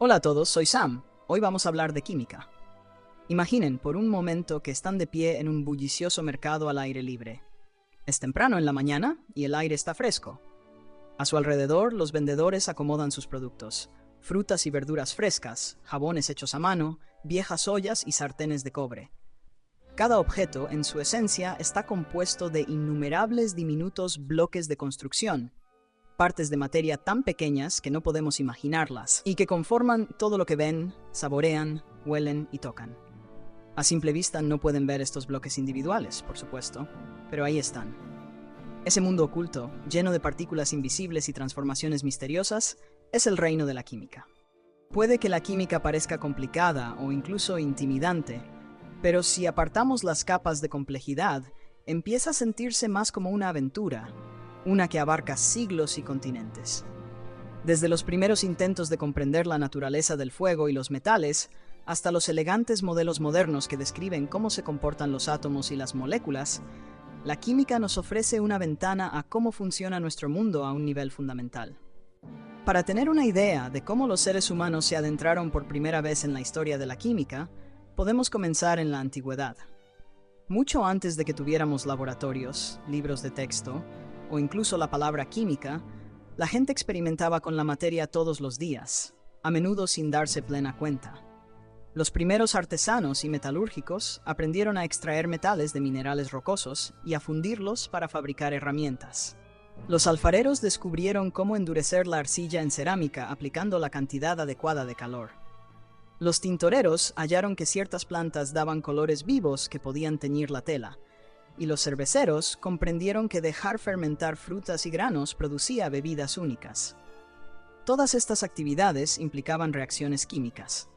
Hola a todos, soy Sam. Hoy vamos a hablar de química. Imaginen por un momento que están de pie en un bullicioso mercado al aire libre. Es temprano en la mañana y el aire está fresco. A su alrededor, los vendedores acomodan sus productos: frutas y verduras frescas, jabones hechos a mano, viejas ollas y sartenes de cobre. Cada objeto, en su esencia, está compuesto de innumerables diminutos bloques de construcción, partes de materia tan pequeñas que no podemos imaginarlas, y que conforman todo lo que ven, saborean, huelen y tocan. A simple vista no pueden ver estos bloques individuales, por supuesto, pero ahí están. Ese mundo oculto, lleno de partículas invisibles y transformaciones misteriosas, es el reino de la química. Puede que la química parezca complicada o incluso intimidante, pero si apartamos las capas de complejidad, empieza a sentirse más como una aventura, una que abarca siglos y continentes. Desde los primeros intentos de comprender la naturaleza del fuego y los metales, hasta los elegantes modelos modernos que describen cómo se comportan los átomos y las moléculas, la química nos ofrece una ventana a cómo funciona nuestro mundo a un nivel fundamental. Para tener una idea de cómo los seres humanos se adentraron por primera vez en la historia de la química, podemos comenzar en la antigüedad. Mucho antes de que tuviéramos laboratorios, libros de texto, o incluso la palabra química, la gente experimentaba con la materia todos los días, a menudo sin darse plena cuenta. Los primeros artesanos y metalúrgicos aprendieron a extraer metales de minerales rocosos y a fundirlos para fabricar herramientas. Los alfareros descubrieron cómo endurecer la arcilla en cerámica aplicando la cantidad adecuada de calor. Los tintoreros hallaron que ciertas plantas daban colores vivos que podían teñir la tela, y los cerveceros comprendieron que dejar fermentar frutas y granos producía bebidas únicas. Todas estas actividades implicaban reacciones químicas,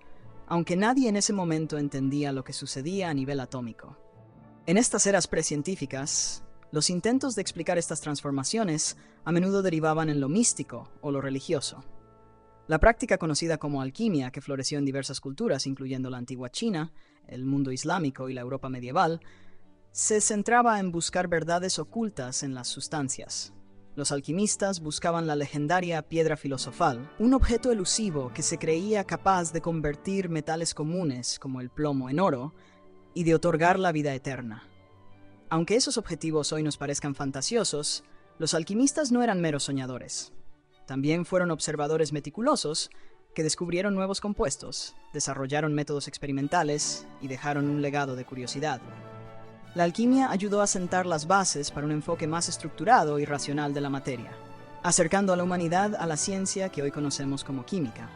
aunque nadie en ese momento entendía lo que sucedía a nivel atómico. En estas eras precientíficas, los intentos de explicar estas transformaciones a menudo derivaban en lo místico o lo religioso. La práctica conocida como alquimia, que floreció en diversas culturas, incluyendo la antigua China, el mundo islámico y la Europa medieval, se centraba en buscar verdades ocultas en las sustancias. Los alquimistas buscaban la legendaria piedra filosofal, un objeto elusivo que se creía capaz de convertir metales comunes, como el plomo, en oro, y de otorgar la vida eterna. Aunque esos objetivos hoy nos parezcan fantasiosos, los alquimistas no eran meros soñadores. También fueron observadores meticulosos que descubrieron nuevos compuestos, desarrollaron métodos experimentales y dejaron un legado de curiosidad. La alquimia ayudó a sentar las bases para un enfoque más estructurado y racional de la materia, acercando a la humanidad a la ciencia que hoy conocemos como química.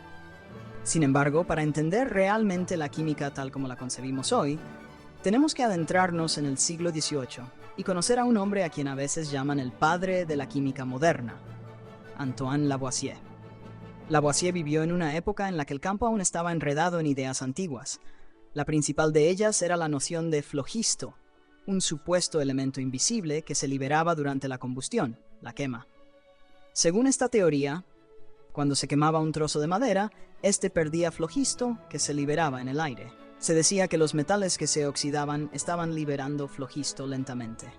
Sin embargo, para entender realmente la química tal como la concebimos hoy, tenemos que adentrarnos en el siglo XVIII y conocer a un hombre a quien a veces llaman el padre de la química moderna, Antoine Lavoisier. Lavoisier vivió en una época en la que el campo aún estaba enredado en ideas antiguas. La principal de ellas era la noción de flogisto, un supuesto elemento invisible que se liberaba durante la combustión, la quema. Según esta teoría, cuando se quemaba un trozo de madera, este perdía flogisto que se liberaba en el aire. Se decía que los metales que se oxidaban estaban liberando flogisto lentamente.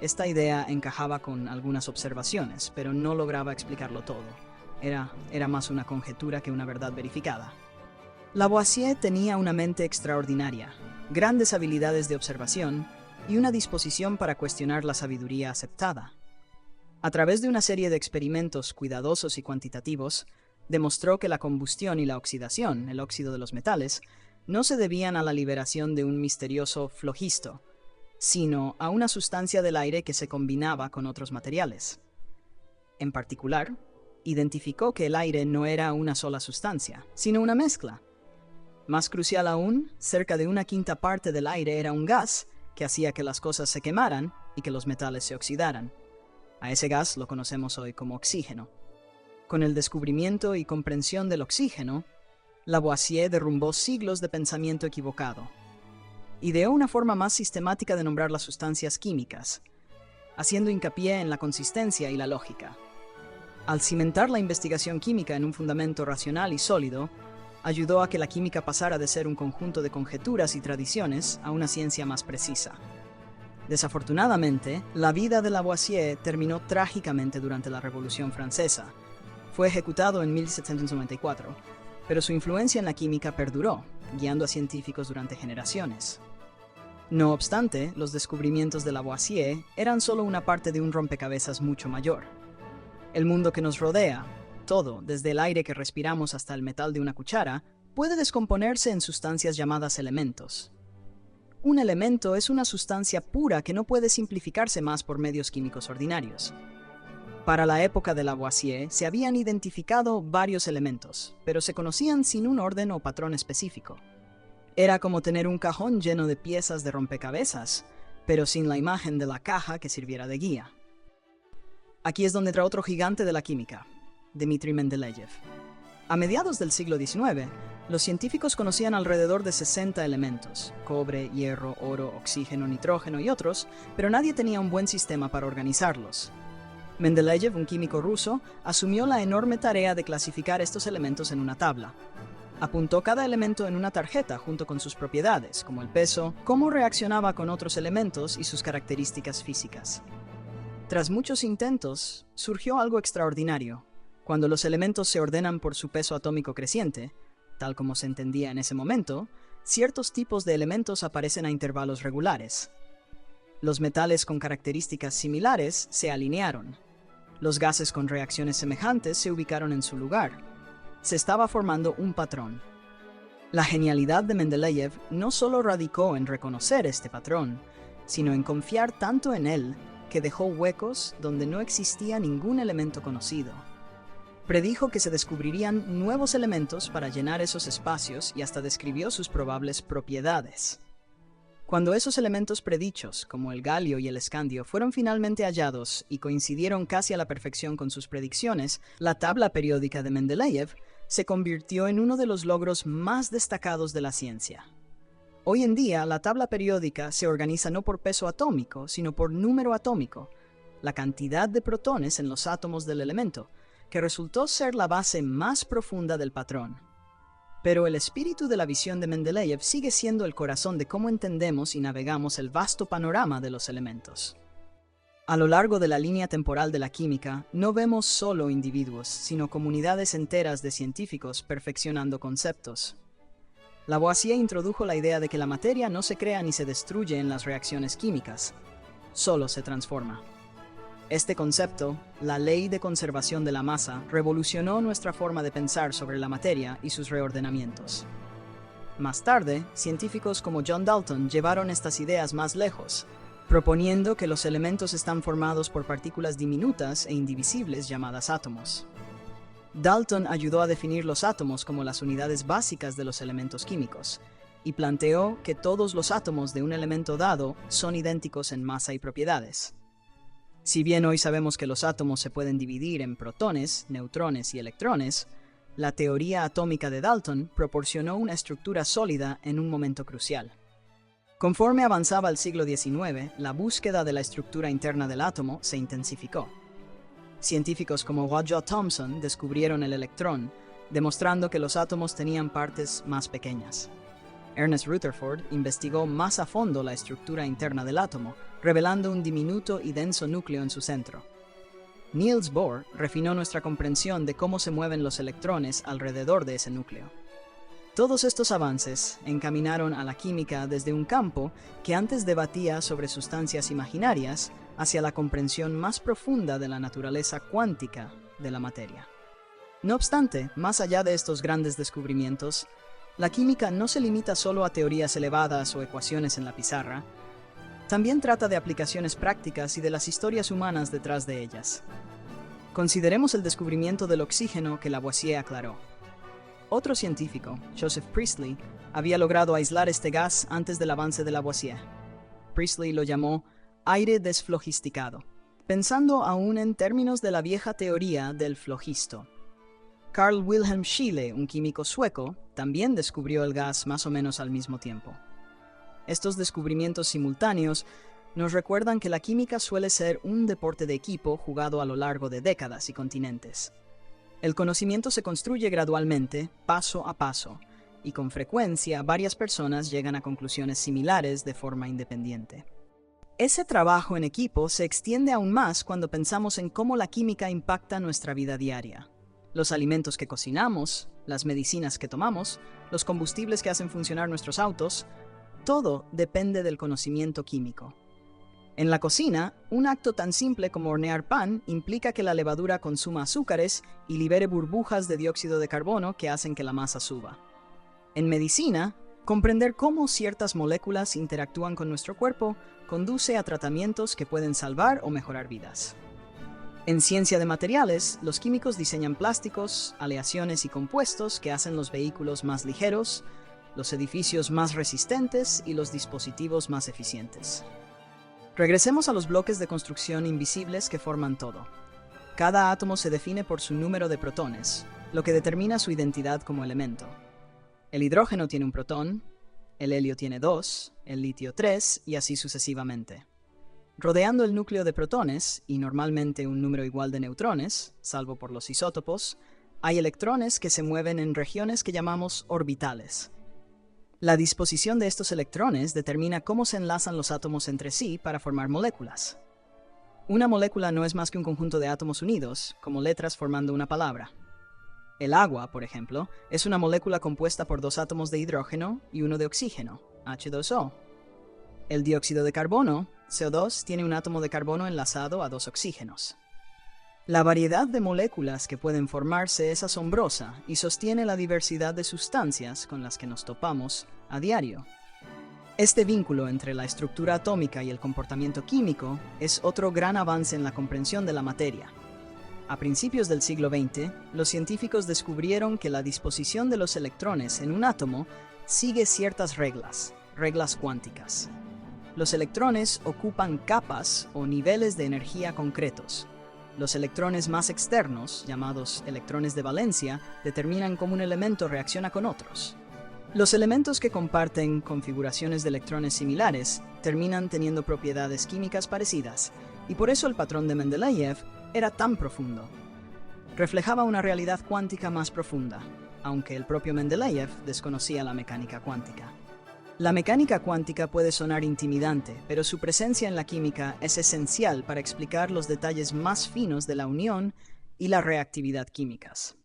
Esta idea encajaba con algunas observaciones, pero no lograba explicarlo todo. Era más una conjetura que una verdad verificada. Lavoisier tenía una mente extraordinaria, grandes habilidades de observación y una disposición para cuestionar la sabiduría aceptada. A través de una serie de experimentos cuidadosos y cuantitativos, demostró que la combustión y la oxidación, el óxido de los metales, no se debían a la liberación de un misterioso flogisto, sino a una sustancia del aire que se combinaba con otros materiales. En particular, identificó que el aire no era una sola sustancia, sino una mezcla. Más crucial aún, cerca de una quinta parte del aire era un gas que hacía que las cosas se quemaran y que los metales se oxidaran. A ese gas lo conocemos hoy como oxígeno. Con el descubrimiento y comprensión del oxígeno, Lavoisier derrumbó siglos de pensamiento equivocado. Ideó una forma más sistemática de nombrar las sustancias químicas, haciendo hincapié en la consistencia y la lógica. Al cimentar la investigación química en un fundamento racional y sólido, ayudó a que la química pasara de ser un conjunto de conjeturas y tradiciones a una ciencia más precisa. Desafortunadamente, la vida de Lavoisier terminó trágicamente durante la Revolución Francesa. Fue ejecutado en 1794, pero su influencia en la química perduró, guiando a científicos durante generaciones. No obstante, los descubrimientos de Lavoisier eran solo una parte de un rompecabezas mucho mayor. El mundo que nos rodea, todo, desde el aire que respiramos hasta el metal de una cuchara, puede descomponerse en sustancias llamadas elementos. Un elemento es una sustancia pura que no puede simplificarse más por medios químicos ordinarios. Para la época de Lavoisier se habían identificado varios elementos, pero se conocían sin un orden o patrón específico. Era como tener un cajón lleno de piezas de rompecabezas, pero sin la imagen de la caja que sirviera de guía. Aquí es donde entra otro gigante de la química, Dmitri Mendeleev. A mediados del siglo XIX, los científicos conocían alrededor de 60 elementos, cobre, hierro, oro, oxígeno, nitrógeno y otros, pero nadie tenía un buen sistema para organizarlos. Mendeleev, un químico ruso, asumió la enorme tarea de clasificar estos elementos en una tabla. Apuntó cada elemento en una tarjeta junto con sus propiedades, como el peso, cómo reaccionaba con otros elementos y sus características físicas. Tras muchos intentos, surgió algo extraordinario. Cuando los elementos se ordenan por su peso atómico creciente, tal como se entendía en ese momento, ciertos tipos de elementos aparecen a intervalos regulares. Los metales con características similares se alinearon. Los gases con reacciones semejantes se ubicaron en su lugar. Se estaba formando un patrón. La genialidad de Mendeleev no solo radicó en reconocer este patrón, sino en confiar tanto en él que dejó huecos donde no existía ningún elemento conocido. Predijo que se descubrirían nuevos elementos para llenar esos espacios y hasta describió sus probables propiedades. Cuando esos elementos predichos, como el galio y el escandio, fueron finalmente hallados y coincidieron casi a la perfección con sus predicciones, la tabla periódica de Mendeleev se convirtió en uno de los logros más destacados de la ciencia. Hoy en día, la tabla periódica se organiza no por peso atómico, sino por número atómico, la cantidad de protones en los átomos del elemento, que resultó ser la base más profunda del patrón. Pero el espíritu de la visión de Mendeleev sigue siendo el corazón de cómo entendemos y navegamos el vasto panorama de los elementos. A lo largo de la línea temporal de la química, no vemos solo individuos, sino comunidades enteras de científicos perfeccionando conceptos. Lavoisier introdujo la idea de que la materia no se crea ni se destruye en las reacciones químicas, solo se transforma. Este concepto, la ley de conservación de la masa, revolucionó nuestra forma de pensar sobre la materia y sus reordenamientos. Más tarde, científicos como John Dalton llevaron estas ideas más lejos, proponiendo que los elementos están formados por partículas diminutas e indivisibles llamadas átomos. Dalton ayudó a definir los átomos como las unidades básicas de los elementos químicos, y planteó que todos los átomos de un elemento dado son idénticos en masa y propiedades. Si bien hoy sabemos que los átomos se pueden dividir en protones, neutrones y electrones, la teoría atómica de Dalton proporcionó una estructura sólida en un momento crucial. Conforme avanzaba el siglo XIX, la búsqueda de la estructura interna del átomo se intensificó. Científicos como Roger Thomson descubrieron el electrón, demostrando que los átomos tenían partes más pequeñas. Ernest Rutherford investigó más a fondo la estructura interna del átomo, revelando un diminuto y denso núcleo en su centro. Niels Bohr refinó nuestra comprensión de cómo se mueven los electrones alrededor de ese núcleo. Todos estos avances encaminaron a la química desde un campo que antes debatía sobre sustancias imaginarias hacia la comprensión más profunda de la naturaleza cuántica de la materia. No obstante, más allá de estos grandes descubrimientos, la química no se limita solo a teorías elevadas o ecuaciones en la pizarra, también trata de aplicaciones prácticas y de las historias humanas detrás de ellas. Consideremos el descubrimiento del oxígeno que Lavoisier aclaró. Otro científico, Joseph Priestley, había logrado aislar este gas antes del avance de Lavoisier. Priestley lo llamó aire desflogisticado, pensando aún en términos de la vieja teoría del flogisto. Carl Wilhelm Scheele, un químico sueco, también descubrió el gas más o menos al mismo tiempo. Estos descubrimientos simultáneos nos recuerdan que la química suele ser un deporte de equipo jugado a lo largo de décadas y continentes. El conocimiento se construye gradualmente, paso a paso, y con frecuencia varias personas llegan a conclusiones similares de forma independiente. Ese trabajo en equipo se extiende aún más cuando pensamos en cómo la química impacta nuestra vida diaria. Los alimentos que cocinamos, las medicinas que tomamos, los combustibles que hacen funcionar nuestros autos, todo depende del conocimiento químico. En la cocina, un acto tan simple como hornear pan implica que la levadura consuma azúcares y libere burbujas de dióxido de carbono que hacen que la masa suba. En medicina, comprender cómo ciertas moléculas interactúan con nuestro cuerpo conduce a tratamientos que pueden salvar o mejorar vidas. En ciencia de materiales, los químicos diseñan plásticos, aleaciones y compuestos que hacen los vehículos más ligeros, los edificios más resistentes y los dispositivos más eficientes. Regresemos a los bloques de construcción invisibles que forman todo. Cada átomo se define por su número de protones, lo que determina su identidad como elemento. El hidrógeno tiene un protón, el helio tiene 2, el litio 3 y así sucesivamente. Rodeando el núcleo de protones, y normalmente un número igual de neutrones, salvo por los isótopos, hay electrones que se mueven en regiones que llamamos orbitales. La disposición de estos electrones determina cómo se enlazan los átomos entre sí para formar moléculas. Una molécula no es más que un conjunto de átomos unidos, como letras formando una palabra. El agua, por ejemplo, es una molécula compuesta por 2 átomos de hidrógeno y uno de oxígeno, H2O. El dióxido de carbono, CO2, tiene un átomo de carbono enlazado a 2 oxígenos. La variedad de moléculas que pueden formarse es asombrosa y sostiene la diversidad de sustancias con las que nos topamos a diario. Este vínculo entre la estructura atómica y el comportamiento químico es otro gran avance en la comprensión de la materia. A principios del siglo XX, los científicos descubrieron que la disposición de los electrones en un átomo sigue ciertas reglas cuánticas. Los electrones ocupan capas o niveles de energía concretos. Los electrones más externos, llamados electrones de valencia, determinan cómo un elemento reacciona con otros. Los elementos que comparten configuraciones de electrones similares terminan teniendo propiedades químicas parecidas, y por eso el patrón de Mendeleev era tan profundo. Reflejaba una realidad cuántica más profunda, aunque el propio Mendeleev desconocía la mecánica cuántica. La mecánica cuántica puede sonar intimidante, pero su presencia en la química es esencial para explicar los detalles más finos de la unión y la reactividad químicas.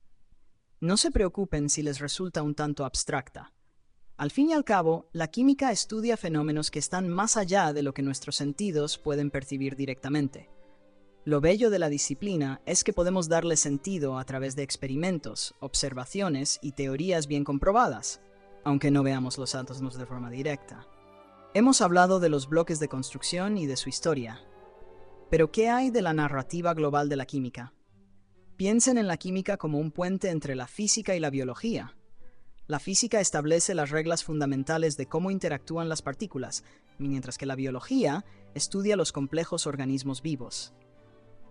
No se preocupen si les resulta un tanto abstracta. Al fin y al cabo, la química estudia fenómenos que están más allá de lo que nuestros sentidos pueden percibir directamente. Lo bello de la disciplina es que podemos darle sentido a través de experimentos, observaciones y teorías bien comprobadas, aunque no veamos los átomos de forma directa. Hemos hablado de los bloques de construcción y de su historia. Pero ¿qué hay de la narrativa global de la química? Piensen en la química como un puente entre la física y la biología. La física establece las reglas fundamentales de cómo interactúan las partículas, mientras que la biología estudia los complejos organismos vivos.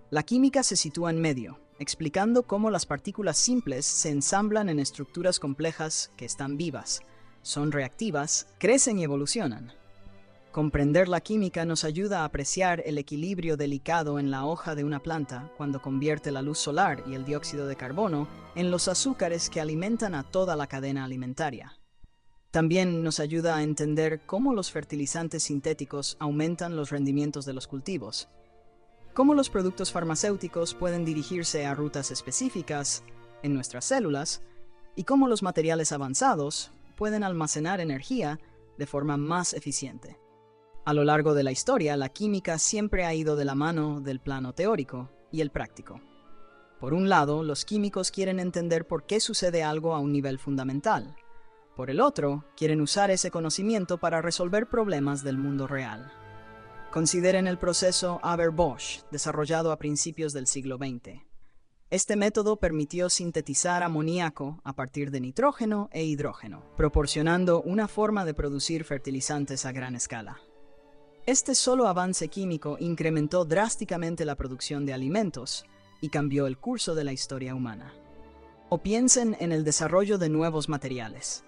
La química se sitúa en medio, explicando cómo las partículas simples se ensamblan en estructuras complejas que están vivas, son reactivas, crecen y evolucionan. Comprender la química nos ayuda a apreciar el equilibrio delicado en la hoja de una planta cuando convierte la luz solar y el dióxido de carbono en los azúcares que alimentan a toda la cadena alimentaria. También nos ayuda a entender cómo los fertilizantes sintéticos aumentan los rendimientos de los cultivos, cómo los productos farmacéuticos pueden dirigirse a rutas específicas en nuestras células y cómo los materiales avanzados pueden almacenar energía de forma más eficiente. A lo largo de la historia, la química siempre ha ido de la mano del plano teórico y el práctico. Por un lado, los químicos quieren entender por qué sucede algo a un nivel fundamental. Por el otro, quieren usar ese conocimiento para resolver problemas del mundo real. Consideren el proceso Haber-Bosch, desarrollado a principios del siglo XX. Este método permitió sintetizar amoníaco a partir de nitrógeno e hidrógeno, proporcionando una forma de producir fertilizantes a gran escala. Este solo avance químico incrementó drásticamente la producción de alimentos y cambió el curso de la historia humana. O piensen en el desarrollo de nuevos materiales,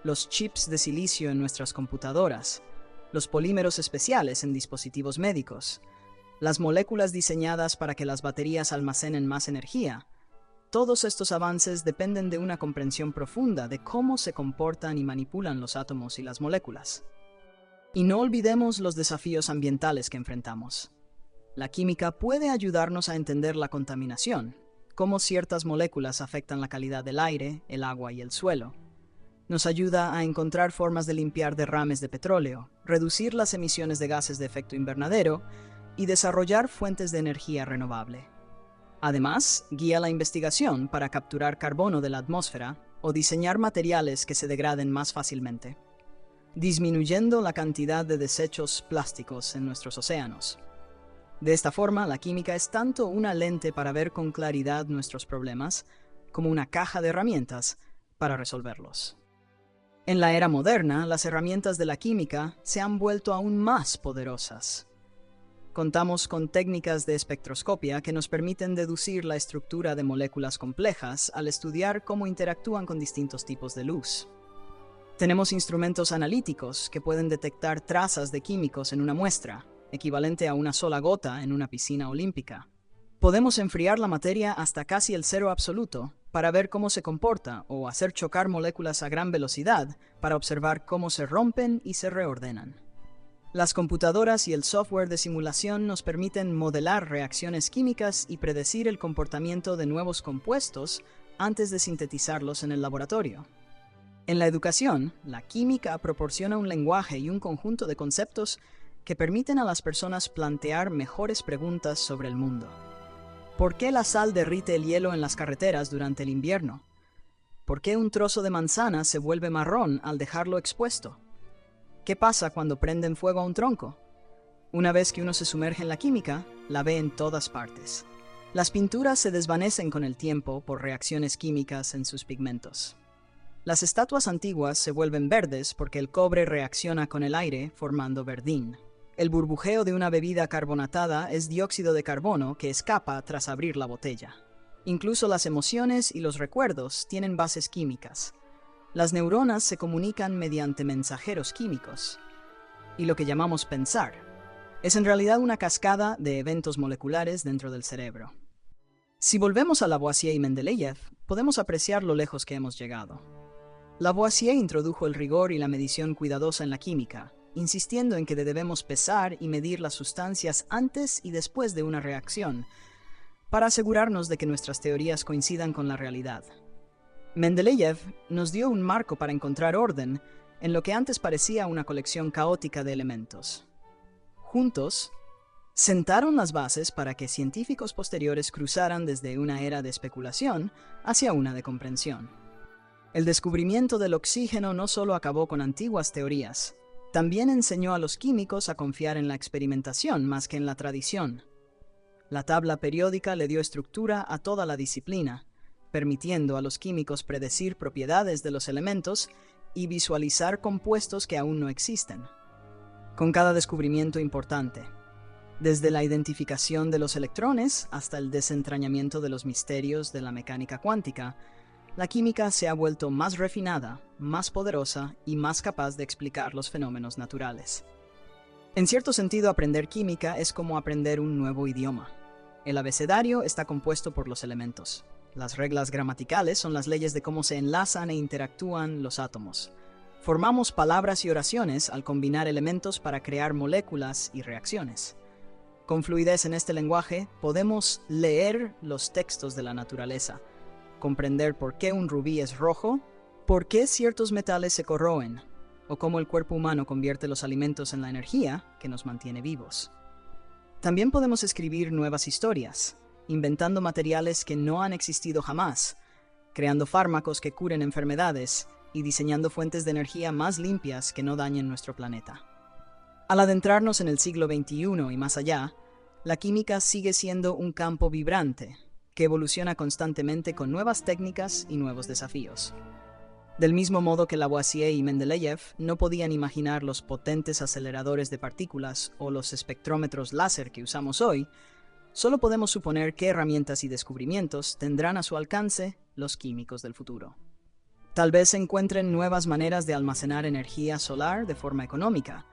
los chips de silicio en nuestras computadoras, los polímeros especiales en dispositivos médicos, las moléculas diseñadas para que las baterías almacenen más energía. Todos estos avances dependen de una comprensión profunda de cómo se comportan y manipulan los átomos y las moléculas. Y no olvidemos los desafíos ambientales que enfrentamos. La química puede ayudarnos a entender la contaminación, cómo ciertas moléculas afectan la calidad del aire, el agua y el suelo. Nos ayuda a encontrar formas de limpiar derrames de petróleo, reducir las emisiones de gases de efecto invernadero y desarrollar fuentes de energía renovable. Además, guía la investigación para capturar carbono de la atmósfera o diseñar materiales que se degraden más fácilmente, disminuyendo la cantidad de desechos plásticos en nuestros océanos. De esta forma, la química es tanto una lente para ver con claridad nuestros problemas, como una caja de herramientas para resolverlos. En la era moderna, las herramientas de la química se han vuelto aún más poderosas. Contamos con técnicas de espectroscopia que nos permiten deducir la estructura de moléculas complejas al estudiar cómo interactúan con distintos tipos de luz. Tenemos instrumentos analíticos que pueden detectar trazas de químicos en una muestra, equivalente a una sola gota en una piscina olímpica. Podemos enfriar la materia hasta casi el cero absoluto para ver cómo se comporta o hacer chocar moléculas a gran velocidad para observar cómo se rompen y se reordenan. Las computadoras y el software de simulación nos permiten modelar reacciones químicas y predecir el comportamiento de nuevos compuestos antes de sintetizarlos en el laboratorio. En la educación, la química proporciona un lenguaje y un conjunto de conceptos que permiten a las personas plantear mejores preguntas sobre el mundo. ¿Por qué la sal derrite el hielo en las carreteras durante el invierno? ¿Por qué un trozo de manzana se vuelve marrón al dejarlo expuesto? ¿Qué pasa cuando prenden fuego a un tronco? Una vez que uno se sumerge en la química, la ve en todas partes. Las pinturas se desvanecen con el tiempo por reacciones químicas en sus pigmentos. Las estatuas antiguas se vuelven verdes porque el cobre reacciona con el aire formando verdín. El burbujeo de una bebida carbonatada es dióxido de carbono que escapa tras abrir la botella. Incluso las emociones y los recuerdos tienen bases químicas. Las neuronas se comunican mediante mensajeros químicos, y lo que llamamos pensar es en realidad una cascada de eventos moleculares dentro del cerebro. Si volvemos a Lavoisier y Mendeleev, podemos apreciar lo lejos que hemos llegado. Lavoisier introdujo el rigor y la medición cuidadosa en la química, insistiendo en que debemos pesar y medir las sustancias antes y después de una reacción, para asegurarnos de que nuestras teorías coincidan con la realidad. Mendeleev nos dio un marco para encontrar orden en lo que antes parecía una colección caótica de elementos. Juntos, sentaron las bases para que científicos posteriores cruzaran desde una era de especulación hacia una de comprensión. El descubrimiento del oxígeno no solo acabó con antiguas teorías, también enseñó a los químicos a confiar en la experimentación más que en la tradición. La tabla periódica le dio estructura a toda la disciplina, permitiendo a los químicos predecir propiedades de los elementos y visualizar compuestos que aún no existen. Con cada descubrimiento importante, desde la identificación de los electrones hasta el desentrañamiento de los misterios de la mecánica cuántica, la química se ha vuelto más refinada, más poderosa y más capaz de explicar los fenómenos naturales. En cierto sentido, aprender química es como aprender un nuevo idioma. El abecedario está compuesto por los elementos. Las reglas gramaticales son las leyes de cómo se enlazan e interactúan los átomos. Formamos palabras y oraciones al combinar elementos para crear moléculas y reacciones. Con fluidez en este lenguaje, podemos leer los textos de la naturaleza, comprender por qué un rubí es rojo, por qué ciertos metales se corroen, o cómo el cuerpo humano convierte los alimentos en la energía que nos mantiene vivos. También podemos escribir nuevas historias, inventando materiales que no han existido jamás, creando fármacos que curen enfermedades y diseñando fuentes de energía más limpias que no dañen nuestro planeta. Al adentrarnos en el siglo XXI y más allá, la química sigue siendo un campo vibrante, que evoluciona constantemente con nuevas técnicas y nuevos desafíos. Del mismo modo que Lavoisier y Mendeleev no podían imaginar los potentes aceleradores de partículas o los espectrómetros láser que usamos hoy, solo podemos suponer qué herramientas y descubrimientos tendrán a su alcance los químicos del futuro. Tal vez encuentren nuevas maneras de almacenar energía solar de forma económica,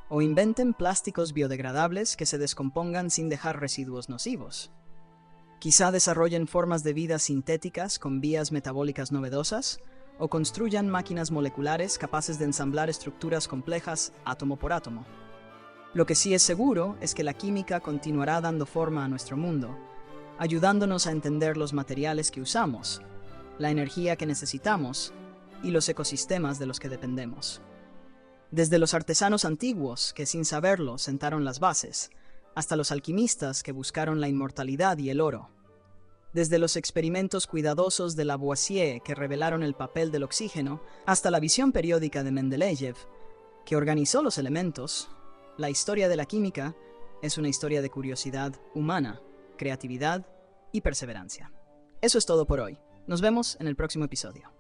o inventen plásticos biodegradables que se descompongan sin dejar residuos nocivos. Quizá desarrollen formas de vida sintéticas con vías metabólicas novedosas, o construyan máquinas moleculares capaces de ensamblar estructuras complejas átomo por átomo. Lo que sí es seguro es que la química continuará dando forma a nuestro mundo, ayudándonos a entender los materiales que usamos, la energía que necesitamos y los ecosistemas de los que dependemos. Desde los artesanos antiguos que sin saberlo sentaron las bases, hasta los alquimistas que buscaron la inmortalidad y el oro. Desde los experimentos cuidadosos de Lavoisier que revelaron el papel del oxígeno, hasta la visión periódica de Mendeleev, que organizó los elementos, la historia de la química es una historia de curiosidad humana, creatividad y perseverancia. Eso es todo por hoy. Nos vemos en el próximo episodio.